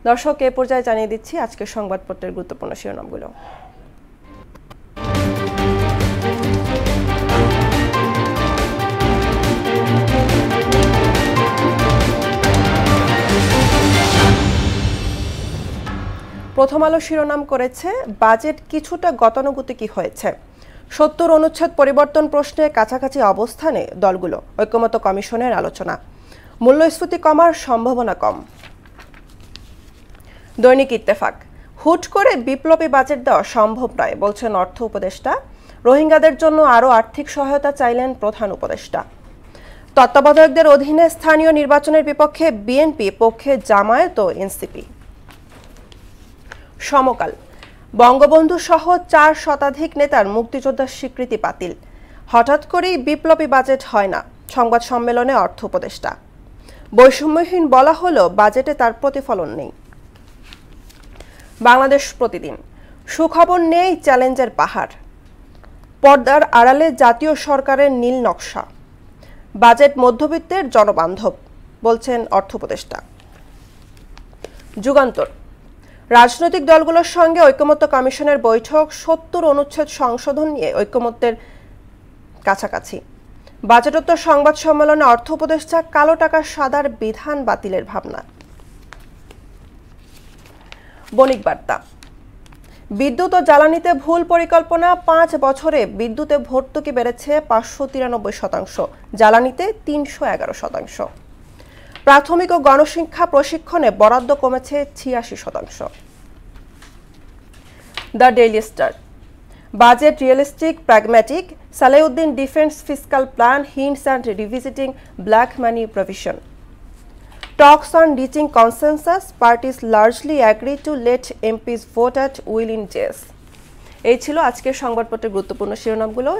দর্শক, এ পর্যায়ে জানিয়ে দিচ্ছি আজকের সংবাদপত্রের গুরুত্বপূর্ণ শিরোনামগুলো। প্রথম আলো শিরোনাম করেছে, বাজেট কিছুটা গতানুগতিকই হয়েছে। ৭০ অনুচ্ছেদ পরিবর্তন প্রশ্নে কাছাকাছি অবস্থানে দলগুলো, ঐকমত্য কমিশনের আলোচনা। মূল্যস্ফীতি কমার সম্ভাবনা কম। দৈনিক ইত্তেফাক, হুট করে বিপ্লবী বাজেট দেওয়া সম্ভব নয় বলছেন অর্থ উপদেষ্টা। রোহিঙ্গাদের জন্য আরও আর্থিক সহায়তা চাইলেন প্রধান উপদেষ্টা। তত্ত্বাবধায়কদের অধীনে স্থানীয় নির্বাচনের বিপক্ষে বিএনপি, পক্ষে জামায়াত ও এনসিপি। সমকাল, বঙ্গবন্ধু সহ ৪ শতাধিক নেতার মুক্তিযোদ্ধার স্বীকৃতি বাতিল। হঠাৎ করেই বিপ্লবী বাজেট হয় না, সংবাদ সম্মেলনে অর্থ উপদেষ্টা। বৈষম্যহীন বলা হলো, বাজেটে তার প্রতিফলন নেই। বাংলাদেশ প্রতিদিন, সুখবর নেই, চ্যালেঞ্জের পাহাড়। পর্দার আড়ালে জাতীয় সরকারের নীল নকশা। বাজেট মধ্যবিত্তের জনবান্ধব বলছেন অর্থ উপদেষ্টা। যুগান্তর, রাজনৈতিক দলগুলোর সঙ্গে ঐকমত্য কমিশনের বৈঠক, ৭০ অনুচ্ছেদ সংশোধন নিয়ে ঐকমত্যের কাছাকাছি। বাজেটোত্তর সংবাদ সম্মেলনে অর্থ উপদেষ্টা কালো টাকা সাদার বিধান বাতিলের ভাবনা। বণিক বার্তা, বিদ্যুৎ ও জ্বালানিতে ভুল পরিকল্পনা, ৫ বছরে বিদ্যুতে ভর্তুকি বেড়েছে ৫৯৩%, জ্বালানিতে ৩১১%। প্রাথমিক ও গণশিক্ষা প্রশিক্ষণে বরাদ্দ কমেছে ৮৬%। The Daily Star, budget realistic, pragmatic. Salehuddin defence fiscal plan, hints and revisiting black money provision. Talks on reaching consensus, parties largely agree to let MPs vote at will in JS. এই ছিল আজকের সংবাদপত্রের গুরুত্বপূর্ণ শিরোনামগুলো।